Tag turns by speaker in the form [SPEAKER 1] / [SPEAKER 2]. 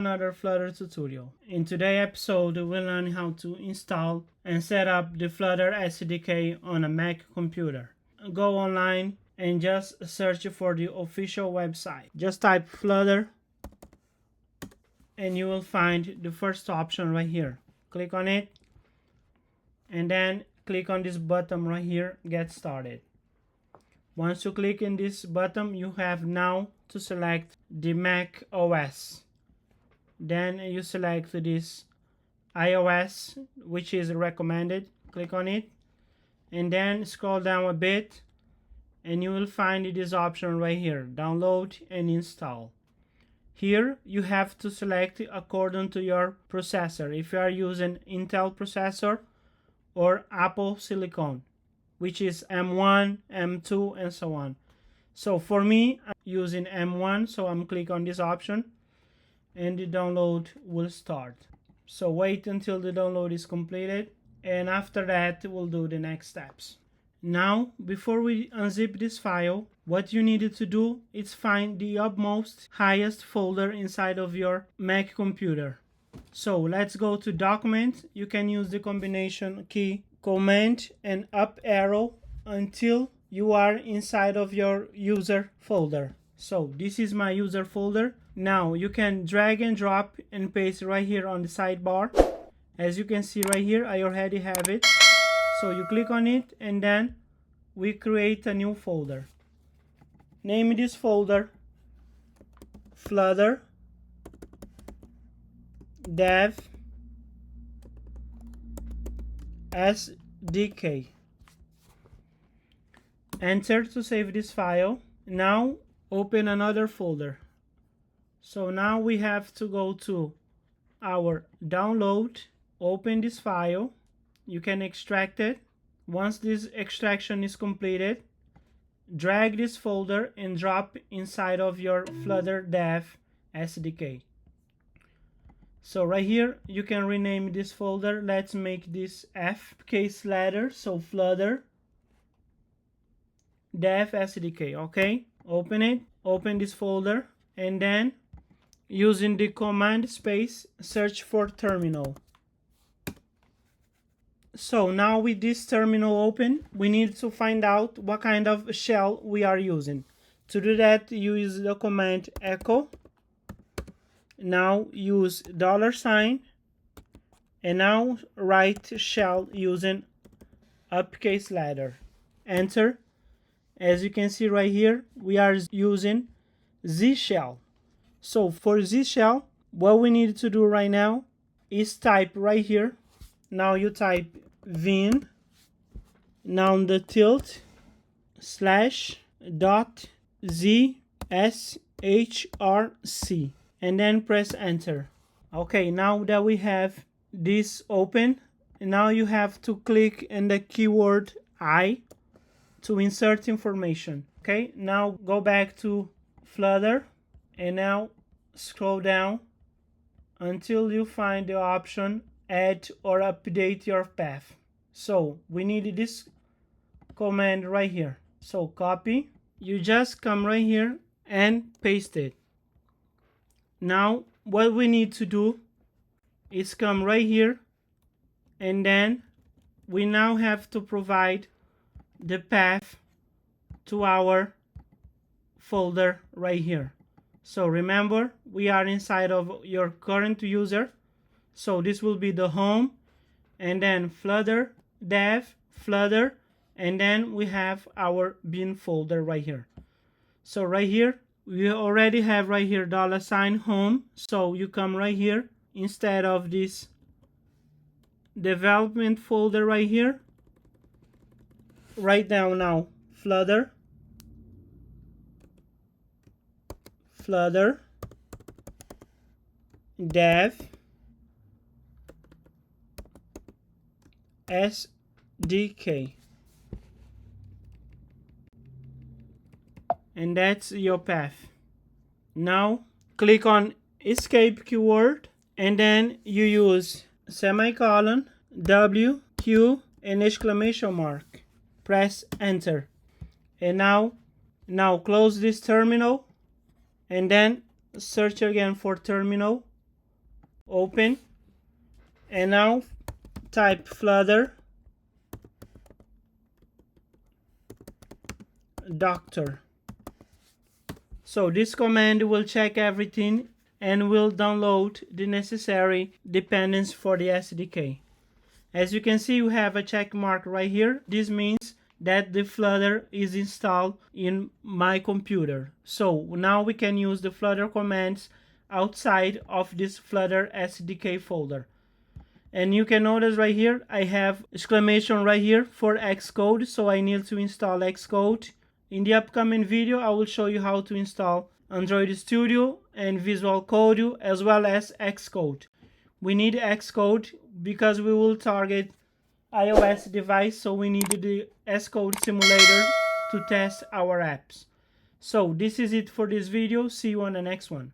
[SPEAKER 1] Another Flutter tutorial. In today's episode, we'll learn how to install and set up the Flutter SDK on a Mac computer. Go online and just search for the official website. Just type Flutter and you will find the first option right here. Click on it and then click on this button right here, Get Started. Once you click in this button, you have now to select the Mac OS. Then you select this iOS, which is recommended. Click on it and then scroll down a bit and you will find this option right here, download and install. Here you have to select according to your processor, if you are using Intel processor or Apple Silicon, which is M1, M2 and so on. So for me, I'm using M1, so I'm click on this option and the download will start. So wait until the download is completed and after that we'll do the next steps. Now before we unzip this file, what you needed to do is find the upmost highest folder inside of your Mac computer. So let's go to document. You can use the combination key command and up arrow until you are inside of your user folder. So this is my user folder. Now you can drag and drop and paste right here on the sidebar. As you can see right here, I already have it. So you click on it and then we create a new folder. Name this folder Flutter Dev SDK. Enter to save this file. Now open another folder. So now we have to go to our download, open this file. You can extract it. Once this extraction is completed, drag this folder and drop inside of your Flutter Dev SDK. So right here you can rename this folder. Let's make this F case letter, so Flutter Dev SDK. Okay, open it, open this folder and then using the command space search for terminal. So now with this terminal open, we need to find out what kind of shell we are using. To do that, use the command echo. Now use $, and now write shell using uppercase letter. Enter. As you can see right here, we are using Z shell. So for Z shell, what we need to do right now is type right here. Now you type vim, now the tilde slash dot ZSHRC and then press enter. Okay, now that we have this open, now you have to click in the keyword I to insert information. Okay, now go back to Flutter and now scroll down until you find the option add or update your path. So we need this command right here. So copy, you just come right here and paste it. Now what we need to do is come right here and then we now have to provide the path to our folder right here. So remember, we are inside of your current user. So this will be the home and then Flutter Dev Flutter and then we have our bin folder right here. So right here we already have right here $home. So you come right here instead of this development folder right here, write down now Flutter Dev SDK and that's your path. Now click on escape keyword and then you use semicolon, W, Q and exclamation mark. Press enter and now close this terminal and then search again for terminal open, and now type Flutter doctor. So this command will check everything and will download the necessary dependencies for the SDK. As you can see, you have a check mark right here. This means that the Flutter is installed in my computer. So now we can use the Flutter commands outside of this Flutter SDK folder. And you can notice right here, I have exclamation right here for Xcode. So I need to install Xcode. In the upcoming video, I will show you how to install Android Studio and Visual Code as well as Xcode. We need Xcode because we will target iOS device, so we need the Xcode simulator to test our apps. So this is it for this video. See you on the next one.